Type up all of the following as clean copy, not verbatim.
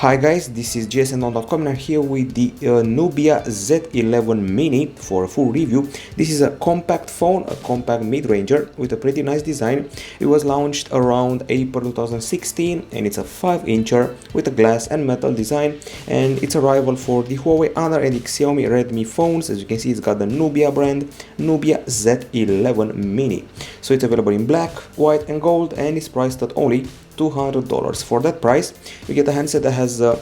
Hi guys, this is gsn.com and I'm here with the Nubia Z11 Mini for a full review. This is a compact phone, a compact mid-ranger with a pretty nice design. It was launched around April 2016 and it's a 5-incher with a glass and metal design, and it's a rival for the Huawei Honor and the Xiaomi Redmi phones. As you can see, it's got the Nubia brand, Nubia Z11 Mini. So it's available in black, white and gold, and it's priced at only $200. For that price, you get a handset that has a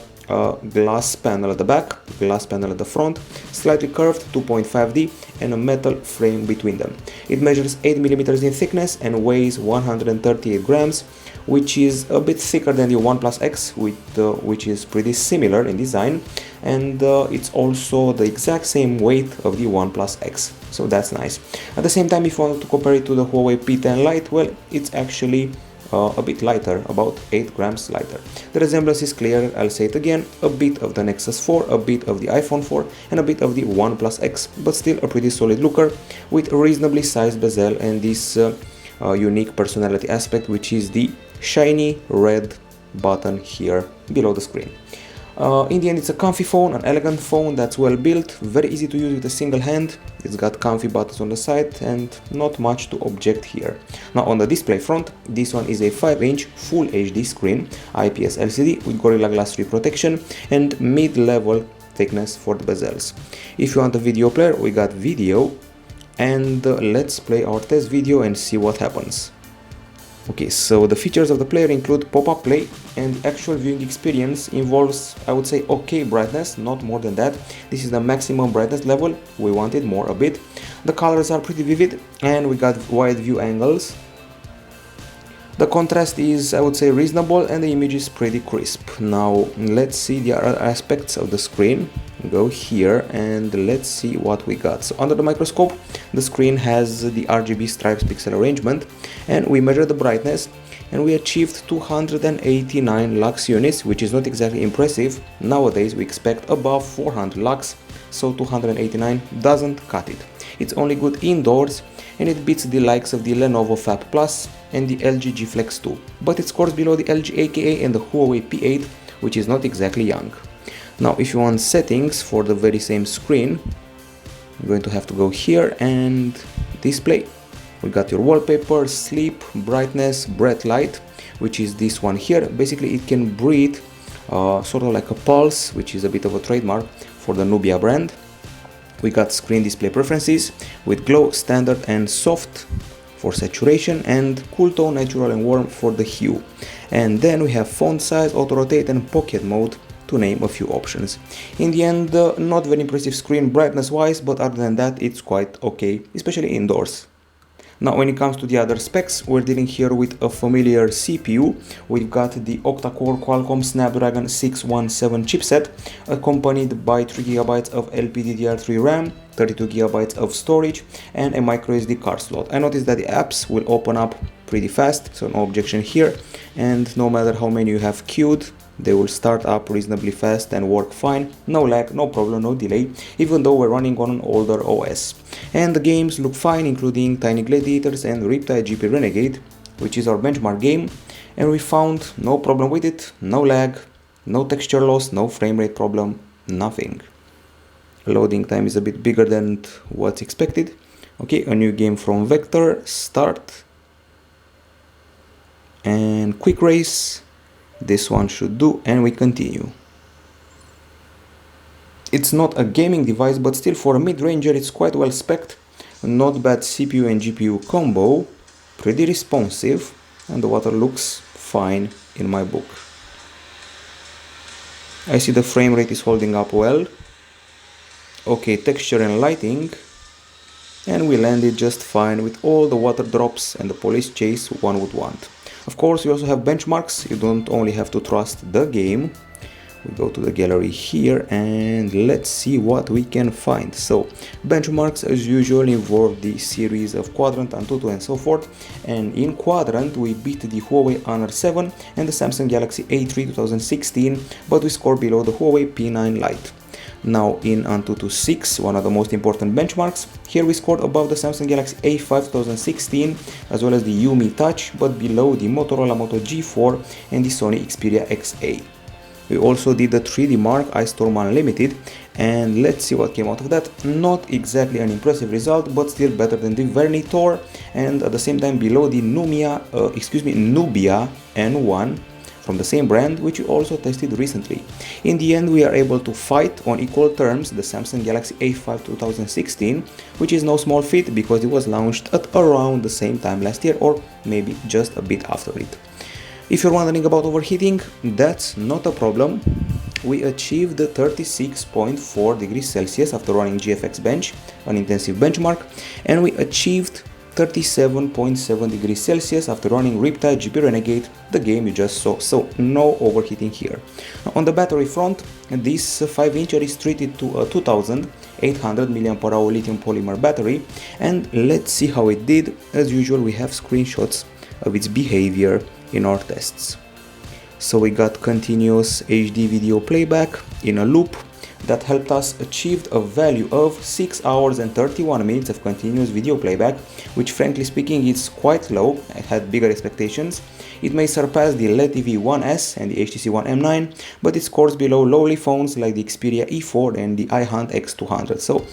glass panel at the back, glass panel at the front, slightly curved 2.5D, and a metal frame between them. It measures 8mm in thickness and weighs 138 grams, which is a bit thicker than the OnePlus X, which is pretty similar in design, and it's also the exact same weight of the OnePlus X, so that's nice. At the same time, if you want to compare it to the Huawei P10 Lite, well, it's actually a bit lighter, about 8 grams lighter. The resemblance is clear, I'll say it again, a bit of the Nexus 4, a bit of the iPhone 4, and a bit of the OnePlus X, but still a pretty solid looker with a reasonably sized bezel and this unique personality aspect, which is the shiny red button here below the screen. In the end, it's a comfy phone, an elegant phone that's well built, very easy to use with a single hand. It's got comfy buttons on the side and not much to object here. Now on the display front, this one is a 5-inch Full HD screen, IPS LCD with Gorilla Glass 3 protection and mid-level thickness for the bezels. If you want a video player, we got video, and let's play our test video and see what happens. Okay, so the features of the player include pop-up play, and the actual viewing experience involves, I would say, okay brightness, not more than that. This is the maximum brightness level, we wanted more a bit. The colors are pretty vivid and we got wide view angles. The contrast is, I would say, reasonable, and the image is pretty crisp. Now let's see the other aspects of the screen. Go here and let's see what we got. So under the microscope, the screen has the RGB stripes pixel arrangement, and we measured the brightness and we achieved 289 lux units, which is not exactly impressive. Nowadays we expect above 400 lux, so 289 doesn't cut it. It's only good indoors, and it beats the likes of the Lenovo Fab Plus and the LG G Flex 2, but it scores below the LG AKA and the Huawei P8, which is not exactly young. Now if you want settings for the very same screen, you're going to have to go here and display. We got your wallpaper, sleep, brightness, breath light, which is this one here. Basically it can breathe sort of like a pulse, which is a bit of a trademark for the Nubia brand. We got screen display preferences with glow, standard and soft for saturation, and cool tone, natural and warm for the hue. And then we have font size, auto rotate and pocket mode, to name a few options. In the end, not very impressive screen brightness wise, but other than that it's quite okay, especially indoors. Now when it comes to the other specs, we're dealing here with a familiar CPU. We've got the octa-core Qualcomm Snapdragon 617 chipset, accompanied by 3GB of LPDDR3 RAM, 32GB of storage and a microSD card slot. I noticed that the apps will open up pretty fast, so no objection here, and no matter how many you have queued, they will start up reasonably fast and work fine. No lag, no problem, no delay, even though we're running on an older OS. And the games look fine, including Tiny Gladiators and Riptide GP Renegade, which is our benchmark game, and we found no problem with it, no lag, no texture loss, no frame rate problem, nothing. Loading time is a bit bigger than what's expected. Okay, a new game from Vector, start, and quick race. This one should do, and we continue. It's not a gaming device, but still for a mid-ranger it's quite well spec'd. Not bad CPU and GPU combo, pretty responsive, and the water looks fine in my book. I see the frame rate is holding up well. Okay, texture and lighting, and we landed just fine with all the water drops and the police chase one would want. Of course, you also have benchmarks. You don't only have to trust the game. We go to the gallery here and let's see what we can find. So benchmarks as usual involve the series of Quadrant, Antutu and so forth, and in Quadrant we beat the Huawei Honor 7 and the Samsung Galaxy A3 2016, but we score below the Huawei P9 Lite. Now in Antutu 6, one of the most important benchmarks, here we scored above the Samsung Galaxy A5 2016 as well as the Yumi Touch, but below the Motorola Moto G4 and the Sony Xperia XA. We also did the 3D Mark iStorm Unlimited, and let's see what came out of that. Not exactly an impressive result, but still better than the Vernitor, and at the same time below the Nubia N1 from the same brand, which we also tested recently. In the end, we are able to fight on equal terms the Samsung Galaxy A5 2016, which is no small feat because it was launched at around the same time last year, or maybe just a bit after it. If you're wondering about overheating, that's not a problem. We achieved 36.4 degrees Celsius after running GFX Bench, an intensive benchmark, and we achieved 37.7 degrees Celsius after running Riptide GP Renegade, the game you just saw, so no overheating here. On the battery front, this 5-incher is treated to a 2800 mAh lithium polymer battery, and let's see how it did. As usual, we have screenshots of its behavior in our tests. So we got continuous HD video playback in a loop that helped us achieve a value of 6 hours and 31 minutes of continuous video playback, which frankly speaking is quite low. I had bigger expectations. It may surpass the LED TV 1S and the HTC One M9, but it scores below lowly phones like the Xperia E4 and the iHunt X200. So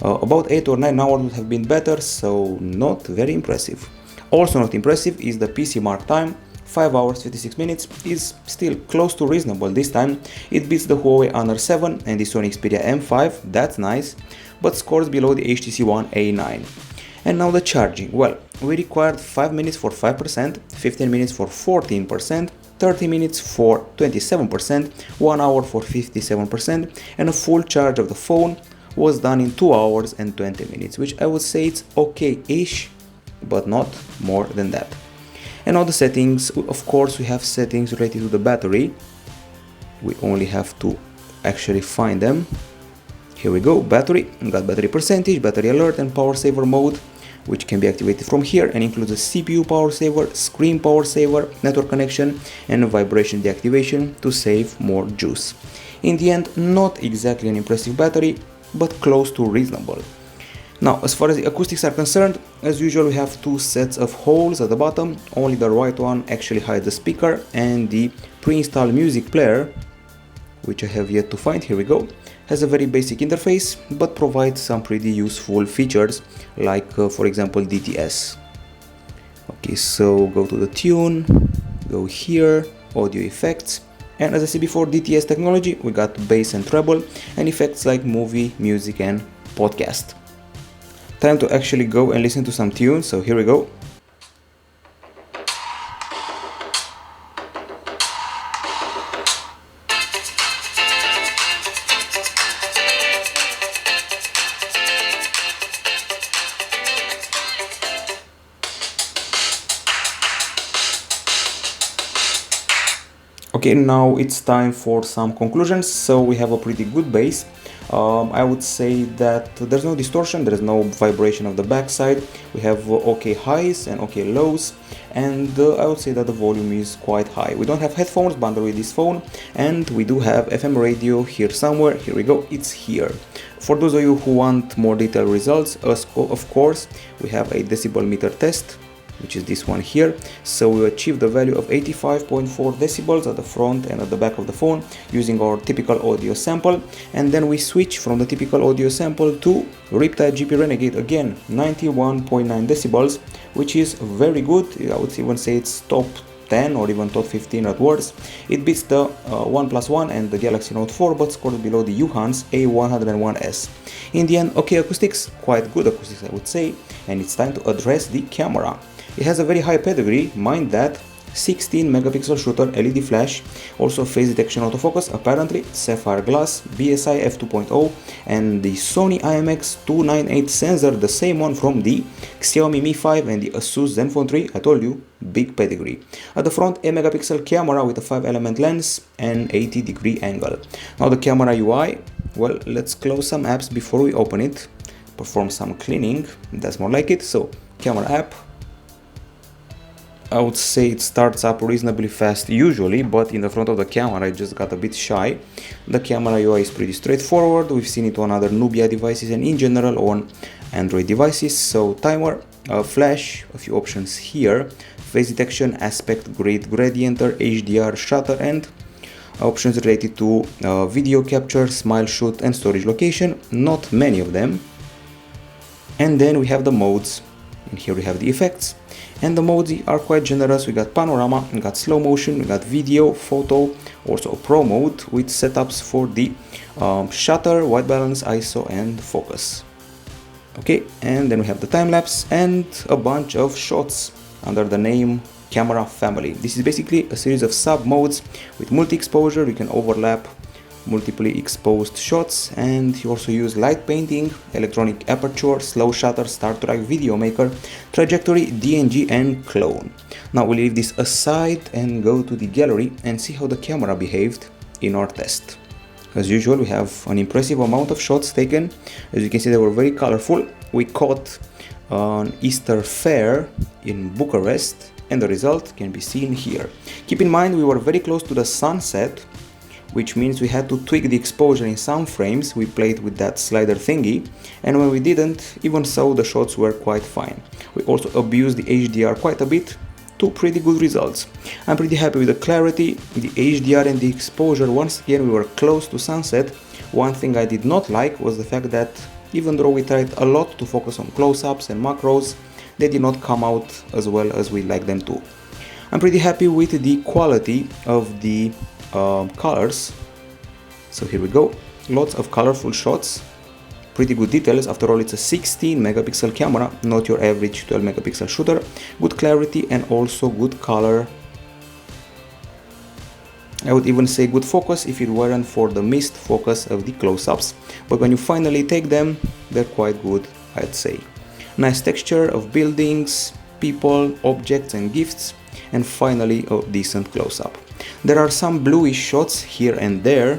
about 8 or 9 hours would have been better, so not very impressive. Also not impressive is the PC mark time. 5 hours 56 minutes is still close to reasonable this time. It beats the Huawei Honor 7 and the Sony Xperia M5, that's nice, but scores below the HTC One A9. And now the charging. Well, we required 5 minutes for 5%, 15 minutes for 14%, 30 minutes for 27%, 1 hour for 57%, and a full charge of the phone was done in 2 hours and 20 minutes, which I would say it's okay-ish, but not more than that. And all the settings, of course we have settings related to the battery. We only have to actually find them. Here we go, battery, we got battery percentage, battery alert and power saver mode, which can be activated from here and includes a CPU power saver, screen power saver, network connection and vibration deactivation to save more juice. In the end, not exactly an impressive battery, but close to reasonable. Now, as far as the acoustics are concerned, as usual we have 2 sets of holes at the bottom. Only the right one actually hides the speaker, and the pre-installed music player, which I have yet to find, here we go, has a very basic interface, but provides some pretty useful features like for example DTS. Okay, so go to the tune, go here, audio effects, and as I said before, DTS technology, we got bass and treble, and effects like movie, music and podcast. Time to actually go and listen to some tunes, so here we go. Okay, now it's time for some conclusions. So we have a pretty good bass. I would say that there's no distortion, there's no vibration of the backside. We have okay highs and okay lows, and I would say that the volume is quite high. We don't have headphones bundled with this phone, and we do have FM radio here somewhere. Here we go, it's here. For those of you who want more detailed results, of course, we have a decibel meter test, which is this one here. So we achieved the value of 85.4 decibels at the front and at the back of the phone using our typical audio sample, and then we switch from the typical audio sample to Riptide GP Renegade, again 91.9 decibels, which is very good. I would even say it's top 10 or even top 15 at worst. It beats the OnePlus One and the Galaxy Note 4, but scored below the Yuhan's A101s. In the end, okay acoustics, quite good acoustics I would say, and it's time to address the camera. It has a very high pedigree, mind that, 16 megapixel shooter LED flash, also face detection autofocus, apparently, sapphire glass, BSI f2.0, and the Sony IMX298 sensor, the same one from the Xiaomi Mi 5 and the Asus Zenfone 3, I told you, big pedigree. At the front, a megapixel camera with a 5-element lens and 80-degree angle. Now the camera UI, well, let's close some apps before we open it, perform some cleaning, that's more like it. So, camera app, I would say it starts up reasonably fast usually, but in the front of the camera I just got a bit shy. The camera UI is pretty straightforward, we've seen it on other Nubia devices and in general on Android devices. So timer, flash, a few options here, face detection, aspect, grid, gradient, HDR, shutter, and options related to video capture, smile shoot and storage location, not many of them. And then we have the modes, and here we have the effects, and the modes are quite generous. We got panorama, we got slow motion, we got video, photo, also a pro mode with setups for the shutter, white balance, ISO and focus. Okay, and then we have the time lapse and a bunch of shots under the name camera family. This is basically a series of sub modes with multi-exposure. You can overlap multiply exposed shots, and you also use light painting, electronic aperture, slow shutter, start track, video maker, trajectory, DNG and clone. Now we'll leave this aside and go to the gallery and see how the camera behaved in our test. As usual, we have an impressive amount of shots taken. As you can see, they were very colorful. We caught an Easter fair in Bucharest, and the result can be seen here. Keep in mind we were very close to the sunset, which means we had to tweak the exposure in some frames. We played with that slider thingy, and when we didn't, even so the shots were quite fine. We also abused the HDR quite a bit to pretty good results. I'm pretty happy with the clarity, the HDR and the exposure. Once again we were close to sunset. One thing I did not like was the fact that even though we tried a lot to focus on close-ups and macros, they did not come out as well as we like them to. I'm pretty happy with the quality of the colors. So here we go, lots of colorful shots, pretty good details. After all, it's a 16 megapixel camera, not your average 12 megapixel shooter. Good clarity and also good color. I would even say good focus if it weren't for the missed focus of the close-ups, but when you finally take them, they're quite good, I'd say. Nice texture of buildings, people, objects and gifts, and finally a decent close-up. There are some bluish shots here and there,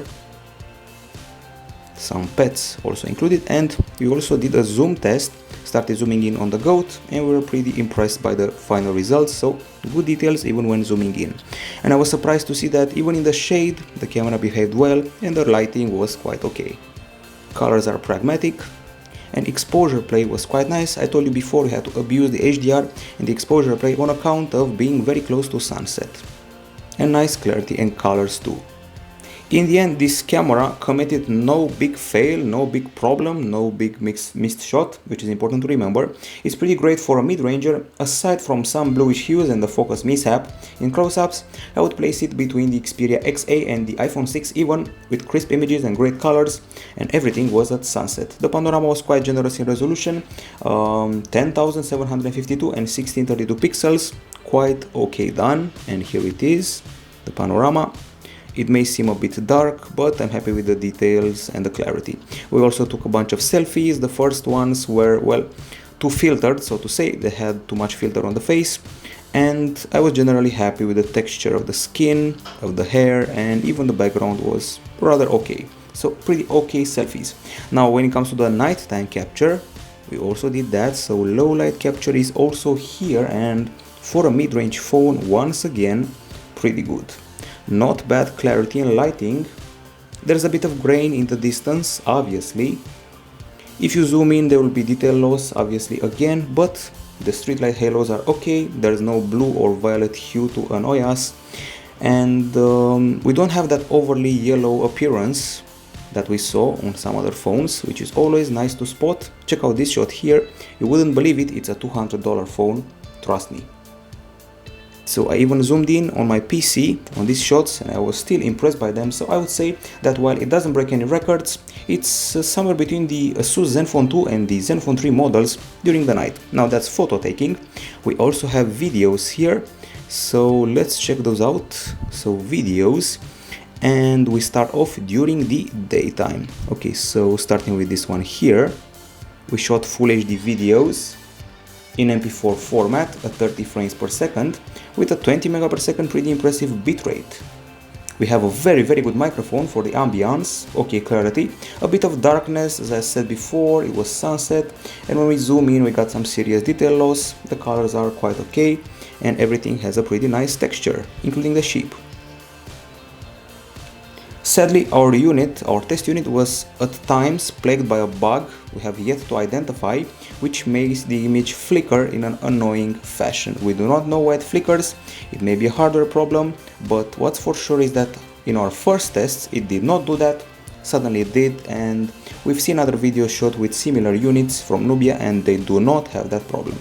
some pets also included, and we also did a zoom test, started zooming in on the goat, and we were pretty impressed by the final results. So good details even when zooming in. And I was surprised to see that even in the shade the camera behaved well and the lighting was quite okay. Colors are pragmatic and exposure play was quite nice. I told you before we had to abuse the HDR and the exposure play on account of being very close to sunset. And nice clarity and colors too. In the end, this camera committed no big fail, no big problem, no big missed shot, which is important to remember. It's pretty great for a mid-ranger. Aside from some bluish hues and the focus mishap in close-ups, I would place it between the Xperia XA and the iPhone 6 even, with crisp images and great colors, and everything was at sunset. The panorama was quite generous in resolution, 10,752 and 1632 pixels, quite okay done, and here it is, the panorama. It may seem a bit dark, but I'm happy with the details and the clarity. We also took a bunch of selfies. The first ones were, well, too filtered, so to say. They had too much filter on the face. And I was generally happy with the texture of the skin, of the hair, and even the background was rather okay. So pretty okay selfies. Now when it comes to the nighttime capture, we also did that. So low light capture is also here, and for a mid-range phone, once again, pretty good. Not bad clarity and lighting. There's a bit of grain in the distance, obviously. If you zoom in, there will be detail loss, obviously, again, but the streetlight halos are okay. There's no blue or violet hue to annoy us, and we don't have that overly yellow appearance that we saw on some other phones, which is always nice to spot. Check out this shot here. You wouldn't believe it, it's a $200 phone, trust me. So I even zoomed in on my PC on these shots and I was still impressed by them. So I would say that while it doesn't break any records, it's somewhere between the ASUS ZenFone 2 and the ZenFone 3 models during the night. Now that's photo taking. We also have videos here, so let's check those out. So videos, and we start off during the daytime. Okay, so starting with this one here, we shot full HD videos in MP4 format at 30 frames per second with a 20 megapixel pretty impressive bitrate. We have a very good microphone for the ambience, okay clarity, a bit of darkness, as I said before, it was sunset, and when we zoom in we got some serious detail loss. The colors are quite okay and everything has a pretty nice texture, including the sheep. Sadly, our test unit was at times plagued by a bug we have yet to identify, which makes the image flicker in an annoying fashion. We do not know why it flickers. It may be a hardware problem, but what's for sure is that In our first tests it did not do that, suddenly it did, and we've seen other videos shot with similar units from Nubia and they do not have that problem.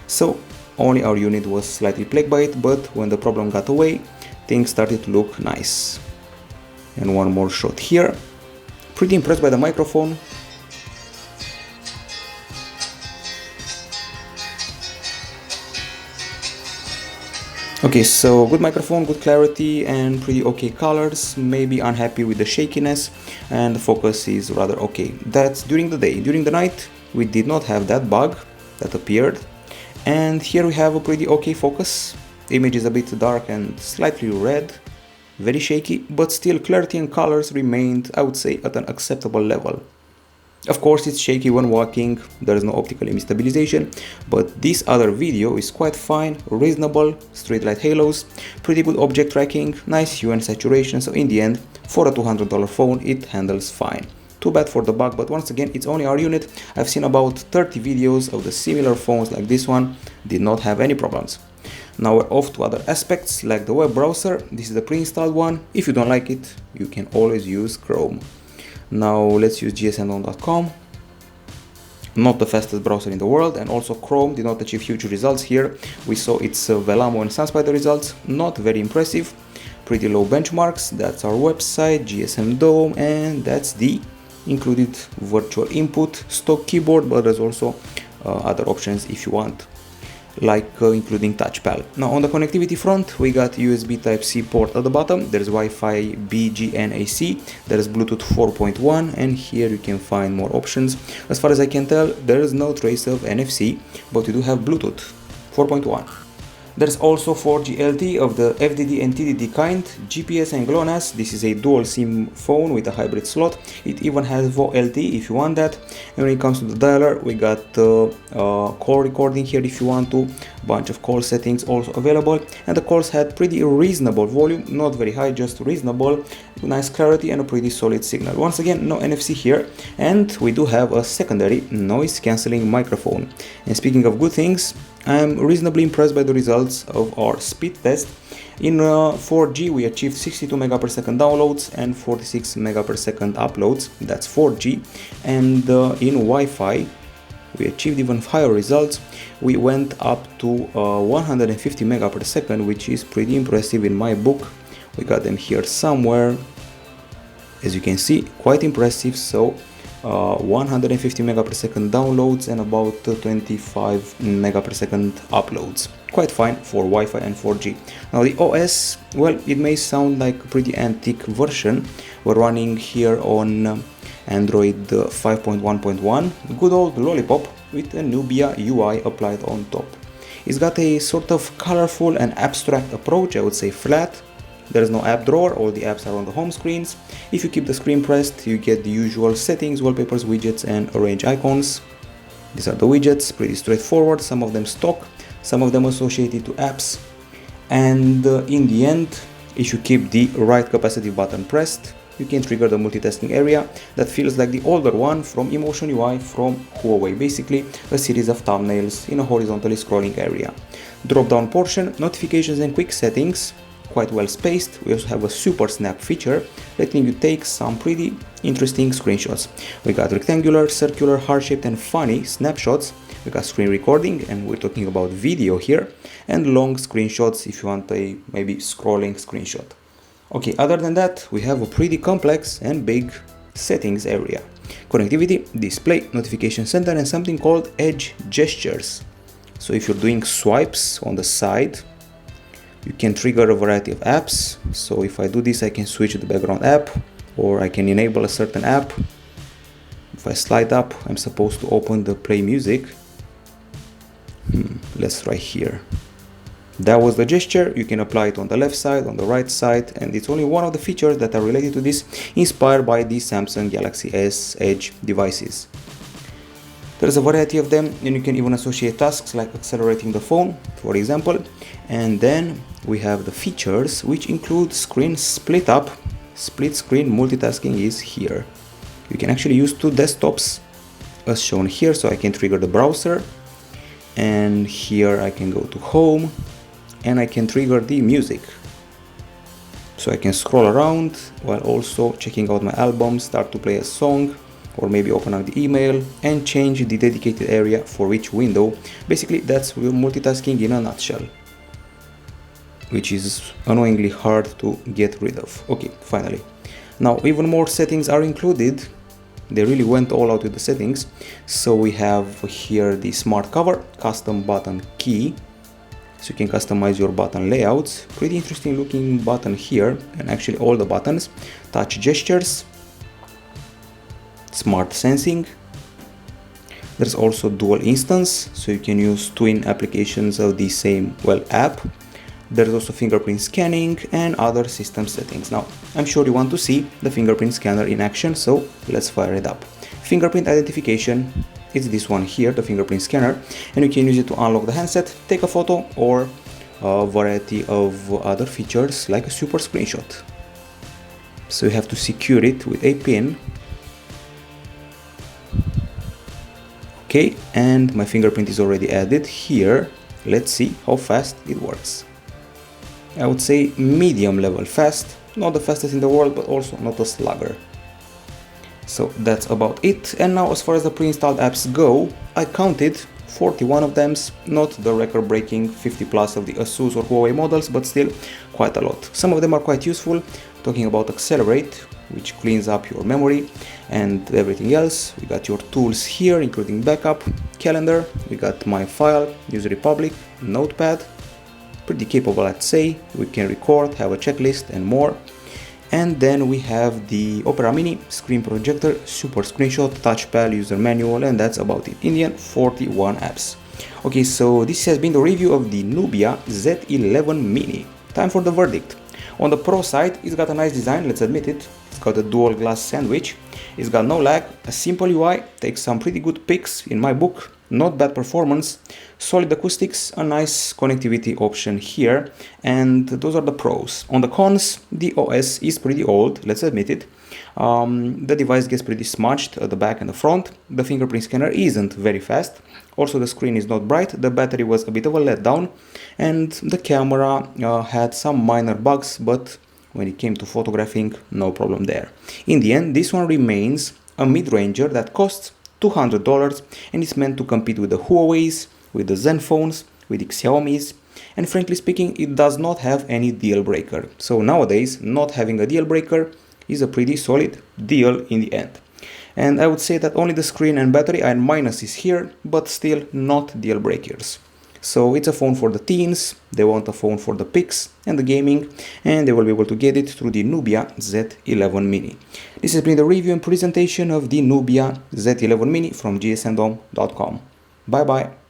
So only our unit was slightly plagued by it, but when the problem got away, things started to look nice. And one more shot here. Pretty impressed by the microphone. Okay, so good microphone, good clarity and pretty okay colors, maybe unhappy with the shakiness, and the focus is rather okay. That's during the day. During the night we did not have that bug that appeared, and here we have a pretty okay focus. The image is a bit dark and slightly red, very shaky, but still clarity and colors remained, I would say, at an acceptable level. Of course it's shaky when walking, there is no optical image stabilization, but this other video is quite fine, reasonable, straight light halos, pretty good object tracking, nice hue and saturation, so in the end, for a $200 phone it handles fine. Too bad for the bug, but once again it's only our unit. I've seen about 30 videos of the similar phones like this one, did not have any problems. Now we're off to other aspects like the web browser. This is the pre-installed one. If you don't like it, you can always use Chrome. Now let's use gsm.com. Not the fastest browser in the world, and also Chrome did not achieve huge results here. We saw its Velamo and SunSpider results, not very impressive. Pretty low benchmarks. That's our website, GSM Dome, and that's the included virtual input, stock keyboard, but there's also other options if you want, like including touchpad. Now on the connectivity front, we got USB Type-C port at the bottom, there's Wi-Fi, BG and AC, there's Bluetooth 4.1, and here you can find more options. As far as I can tell, there is no trace of NFC, but we do have Bluetooth 4.1. There's also 4G LTE of the FDD and TDD kind, GPS and GLONASS. This is a dual SIM phone with a hybrid slot. It even has VO LTE if you want that. And when it comes to the dialer, we got call recording here if you want to, bunch of call settings also available, and the calls had pretty reasonable volume, not very high, just reasonable, nice clarity and a pretty solid signal. Once again, no NFC here, and we do have a secondary noise cancelling microphone. And speaking of good things, I'm reasonably impressed by the results of our speed test. In 4G we achieved 62 megapixel downloads and 46 megapixel uploads, that's 4G, and in Wi-Fi we achieved even higher results. We went up to 150 megapixel, which is pretty impressive in my book. We got them here somewhere, as you can see, quite impressive. So 150 megapixel downloads and about 25 megapixel uploads. Quite fine for Wi-Fi and 4G. Now the OS, well, it may sound like a pretty antique version. We're running here on Android 5.1.1, good old Lollipop with a Nubia UI applied on top. It's got a sort of colorful and abstract approach, I would say flat. There is no app drawer, all the apps are on the home screens. If you keep the screen pressed, you get the usual settings, wallpapers, widgets and arrange icons. These are the widgets, pretty straightforward, some of them stock, some of them associated to apps. And in the end, if you keep the right capacitive button pressed, you can trigger the multitasking area that feels like the older one from Emotion UI from Huawei, basically a series of thumbnails in a horizontally scrolling area. Drop down portion, notifications and quick settings, quite well spaced. We also have a super snap feature letting you take some pretty interesting screenshots. We got rectangular, circular, heart-shaped and funny snapshots. We got screen recording, and we're talking about video here, and long screenshots if you want a maybe scrolling screenshot. Okay, other than that, we have a pretty complex and big settings area. Connectivity, display, notification center and something called edge gestures. So if you're doing swipes on the side, you can trigger a variety of apps. So if I do this, I can switch to the background app, or I can enable a certain app. If I slide up, I'm supposed to open the play music. Let's try here. That was the gesture. You can apply it on the left side, on the right side, and it's only one of the features that are related to this, inspired by the Samsung Galaxy S Edge devices. There's a variety of them, and you can even associate tasks like accelerating the phone, for example. And then we have the features which include screen split up. Split screen multitasking is here. You can actually use two desktops as shown here, so I can trigger the browser, and here I can go to home and I can trigger the music. so I can scroll around while also checking out my album, start to play a song, or maybe open up the email and change the dedicated area for each window. Basically, that's multitasking in a nutshell, which is annoyingly hard to get rid of. Okay, finally. Now, even more settings are included. They really went all out with the settings. So we have here the smart cover, custom button key, so you can customize your button layouts. Pretty interesting looking button here, and actually all the buttons. Touch gestures, smart sensing. There's also dual instance, so you can use twin applications of the same, well, app. There's also fingerprint scanning and other system settings. Now, I'm sure you want to see the fingerprint scanner in action, so let's fire it up. Fingerprint identification, it's this one here, the fingerprint scanner, and you can use it to unlock the handset, take a photo, or a variety of other features like a super screenshot. So you have to secure it with a pin. Okay, and my fingerprint is already added here. Let's see how fast it works. I would say medium level fast, not the fastest in the world, but also not a slugger. So that's about it. And now, as far as the pre-installed apps go, I counted 41 of them, not the record-breaking 50 plus of the Asus or Huawei models, but still quite a lot. Some of them are quite useful, talking about Accelerate, which cleans up your memory and everything else. We got your tools here, including backup, calendar, we got My File, User Republic, Notepad, pretty capable, I'd say. We can record, have a checklist and more. And then we have the Opera Mini, screen projector, super screenshot, touchpad, user manual, and that's about it. In the end, 41 apps. Okay, so this has been the review of the Nubia Z11 Mini. Time for the verdict. On the Pro side, it's got a nice design, let's admit it. It's got a dual glass sandwich. It's got no lag, a simple UI, takes some pretty good pics in my book, not bad performance, solid acoustics, a nice connectivity option here, and those are the pros. On the cons, the OS is pretty old, let's admit it. The device gets pretty smudged at the back and the front. The fingerprint scanner isn't very fast. Also, the screen is not bright, the battery was a bit of a letdown, and the camera had some minor bugs, but when it came to photographing, no problem there. In the end, this one remains a mid-ranger that costs $200 and is meant to compete with the Huawei's, with the Zenphones, with the Xiaomi's, and frankly speaking, it does not have any deal breaker. So nowadays, not having a deal breaker is a pretty solid deal in the end. And I would say that only the screen and battery are minuses here, but still not deal breakers. So it's a phone for the teens, they want a phone for the pics and the gaming, and they will be able to get it through the Nubia Z11 Mini. This has been the review and presentation of the Nubia Z11 Mini from gsndom.com. Bye bye.